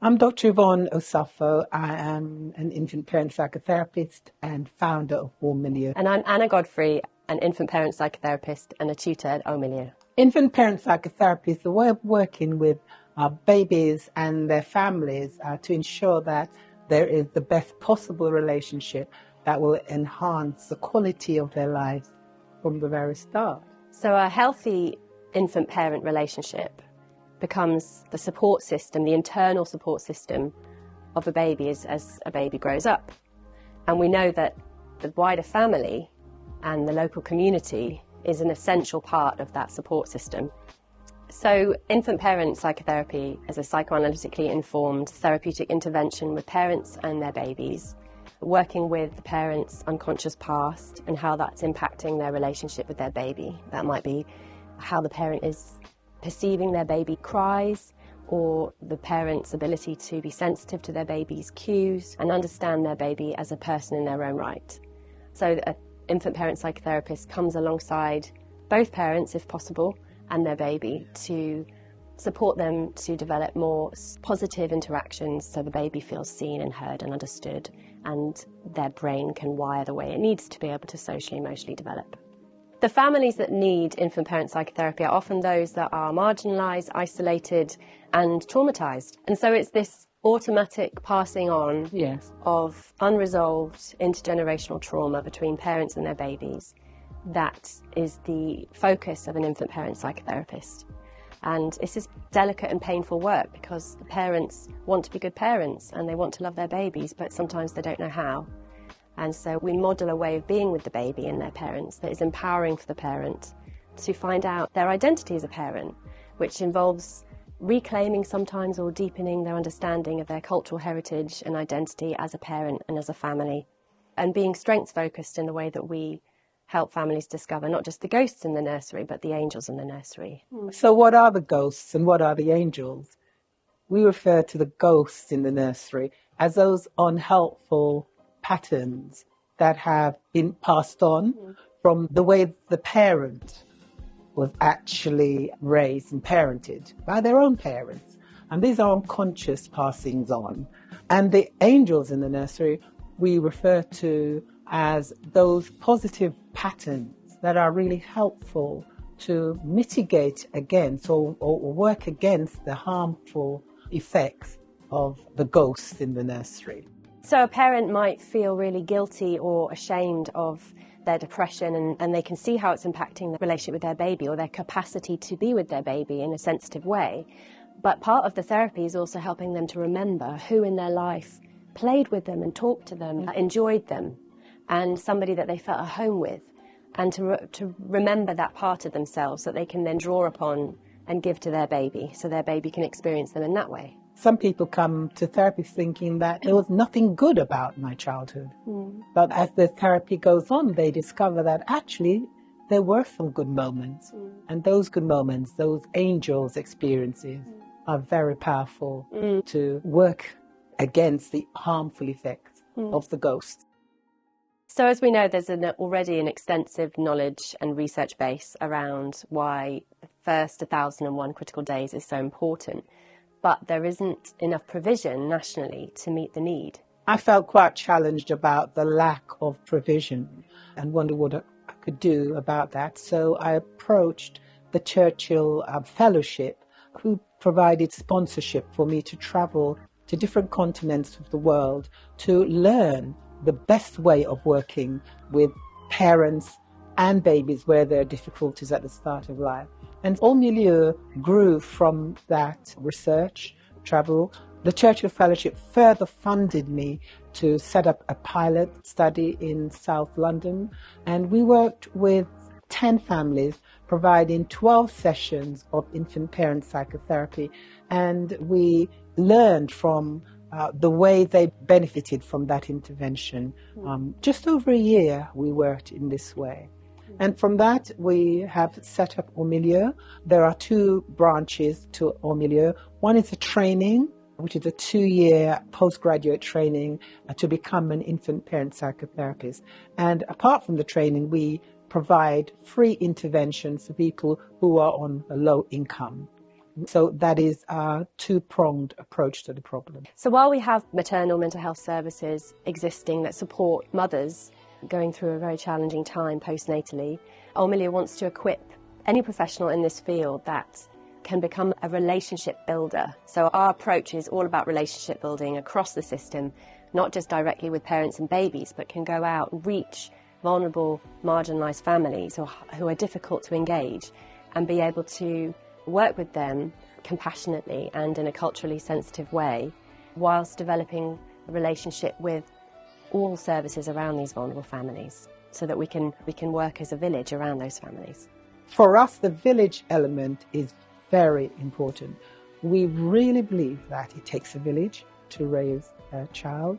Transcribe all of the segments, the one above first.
I'm Dr. Yvonne Osafo. I am an infant parent psychotherapist and founder of Au Milieu. And I'm Anna Godfrey, an infant parent psychotherapist and a tutor at Au Milieu. Infant parent psychotherapy is the way of working with babies and their families to ensure that there is the best possible relationship that will enhance the quality of their lives from the very start. So a healthy infant-parent relationship becomes the support system, the internal support system of a baby as a baby grows up. And we know that the wider family and the local community is an essential part of that support system. So infant-parent psychotherapy is a psychoanalytically informed therapeutic intervention with parents and their babies, working with the parents' unconscious past and how that's impacting their relationship with their baby. That might be how the parent is perceiving their baby cries, or the parent's ability to be sensitive to their baby's cues and understand their baby as a person in their own right. So an infant parent psychotherapist comes alongside both parents, if possible, and their baby to support them to develop more positive interactions so the baby feels seen and heard and understood, and their brain can wire the way it needs to be able to socially, emotionally develop. The families that need infant parent psychotherapy are often those that are marginalised, isolated and traumatised. And so it's this automatic passing on of unresolved intergenerational trauma between parents and their babies that is the focus of an infant parent psychotherapist. And it's this delicate and painful work because the parents want to be good parents and they want to love their babies, but sometimes they don't know how. And so we model a way of being with the baby and their parents that is empowering for the parent to find out their identity as a parent, which involves reclaiming sometimes or deepening their understanding of their cultural heritage and identity as a parent and as a family, and being strengths focused in the way that we help families discover not just the ghosts in the nursery, but the angels in the nursery. So what are the ghosts and what are the angels? We refer to the ghosts in the nursery as those unhelpful patterns that have been passed on from the way the parent was actually raised and parented by their own parents. And these are unconscious passings on. And the angels in the nursery we refer to as those positive patterns that are really helpful to mitigate against or work against the harmful effects of the ghosts in the nursery. So a parent might feel really guilty or ashamed of their depression and they can see how it's impacting the relationship with their baby or their capacity to be with their baby in a sensitive way. But part of the therapy is also helping them to remember who in their life played with them and talked to them, enjoyed them, and somebody that they felt at home with, and to remember that part of themselves that they can then draw upon and give to their baby so their baby can experience them in that way. Some people come to therapy thinking that there was nothing good about my childhood. But as the therapy goes on, they discover that actually there were some good moments. And those good moments, those angels' experiences, are very powerful to work against the harmful effects of the ghosts. So as we know, there's already an extensive knowledge and research base around why the first 1001 critical days is so important. But there isn't enough provision nationally to meet the need. I felt quite challenged about the lack of provision and wondered what I could do about that. So I approached the Churchill Fellowship, who provided sponsorship for me to travel to different continents of the world to learn the best way of working with parents and babies where there are difficulties at the start of life. And Au Milieu grew from that research, travel. The Churchill Fellowship further funded me to set up a pilot study in South London. And we worked with 10 families, providing 12 sessions of infant parent psychotherapy. And we learned from the way they benefited from that intervention. Just over a year we worked in this way. And from that, we have set up Au Milieu. There are two branches to Au Milieu. One is a training, which is a 2-year postgraduate training to become an infant parent psychotherapist. And apart from the training, we provide free interventions for people who are on a low income. So that is a two-pronged approach to the problem. So while we have maternal mental health services existing that support mothers going through a very challenging time postnatally, Au Milieu wants to equip any professional in this field that can become a relationship builder. So our approach is all about relationship building across the system, not just directly with parents and babies, but can go out and reach vulnerable, marginalised families who are difficult to engage and be able to work with them compassionately and in a culturally sensitive way, whilst developing a relationship with all services around these vulnerable families, so that we can work as a village around those families. For us, the village element is very important. We really believe that it takes a village to raise a child,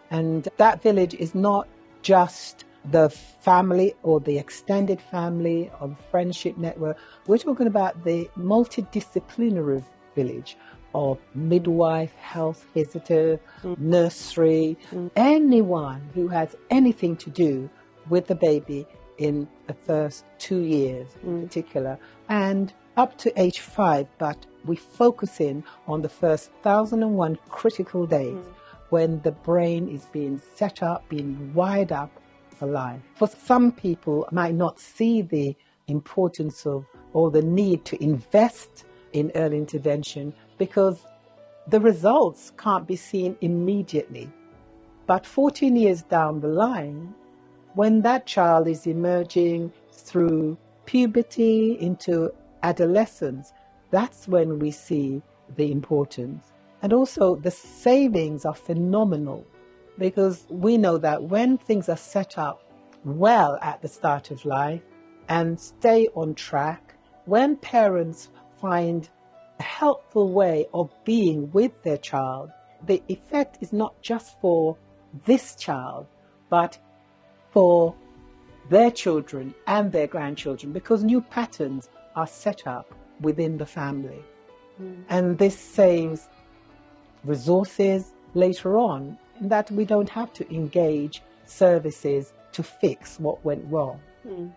and that village is not just the family or the extended family or the friendship network. We're talking about the multidisciplinary village of midwife, health visitor, nursery, anyone who has anything to do with the baby in the first 2 years in particular, and up to age 5, but we focus in on the first 1001 critical days when the brain is being set up, being wired up for life. For some people might not see the importance of or the need to invest in early intervention because the results can't be seen immediately. But 14 years down the line, when that child is emerging through puberty into adolescence, that's when we see the importance. And also the savings are phenomenal, because we know that when things are set up well at the start of life and stay on track, when parents find a helpful way of being with their child, the effect is not just for this child, but for their children and their grandchildren, because new patterns are set up within the family. And this saves resources later on, in that we don't have to engage services to fix what went wrong,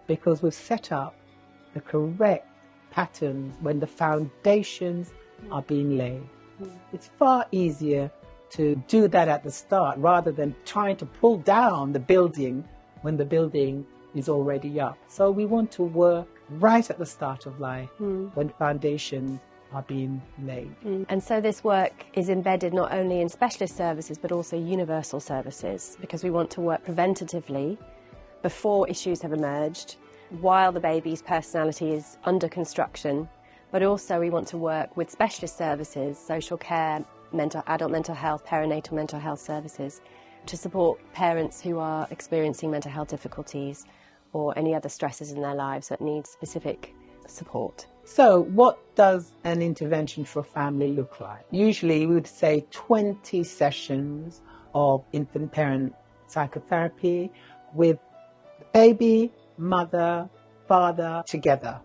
because we've set up the correct patterns when the foundations are being laid. It's far easier to do that at the start rather than trying to pull down the building when the building is already up. So we want to work right at the start of life when foundations are being laid. And so this work is embedded not only in specialist services but also universal services, because we want to work preventatively before issues have emerged, while the baby's personality is under construction, but also we want to work with specialist services, social care, adult mental health, perinatal mental health services, to support parents who are experiencing mental health difficulties or any other stresses in their lives that need specific support. So what does an intervention for a family look like? Usually we would say 20 sessions of infant parent psychotherapy with baby, mother, father together.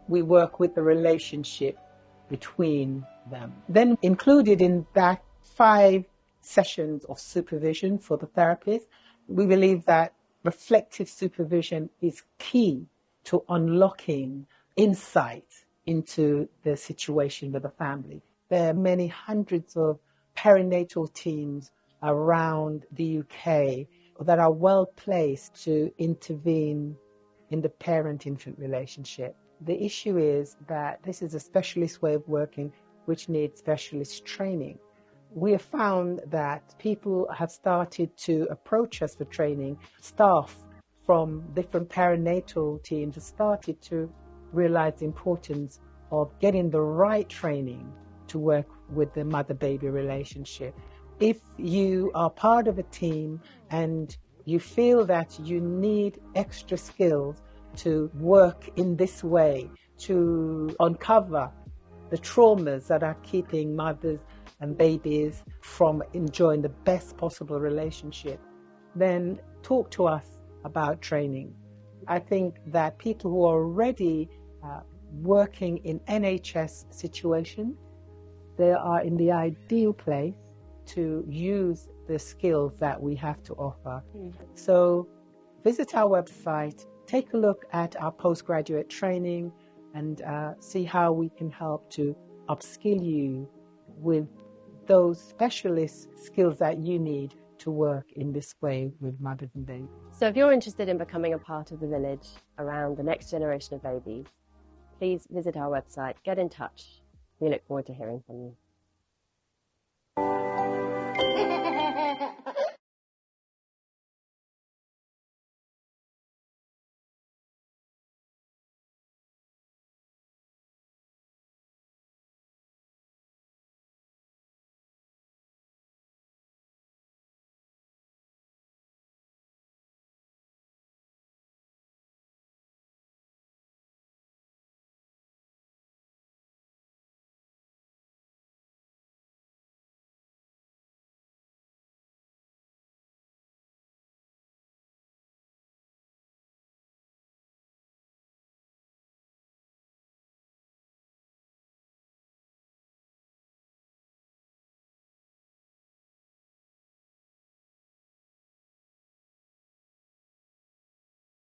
We work with the relationship between them. Then included in that 5 sessions of supervision for the therapist, we believe that reflective supervision is key to unlocking insight into the situation with the family. There are many hundreds of perinatal teams around the UK that are well placed to intervene in the parent-infant relationship. The issue is that this is a specialist way of working which needs specialist training. We have found that people have started to approach us for training. Staff from different perinatal teams have started to realize the importance of getting the right training to work with the mother-baby relationship. If you are part of a team and you feel that you need extra skills to work in this way, to uncover the traumas that are keeping mothers and babies from enjoying the best possible relationship, then talk to us about training. I think that people who are already working in NHS situations, they are in the ideal place to use the skills that we have to offer. So visit our website, take a look at our postgraduate training, and see how we can help to upskill you with those specialist skills that you need to work in this way with mothers and babies. So if you're interested in becoming a part of the village around the next generation of babies, please visit our website, get in touch. We look forward to hearing from you.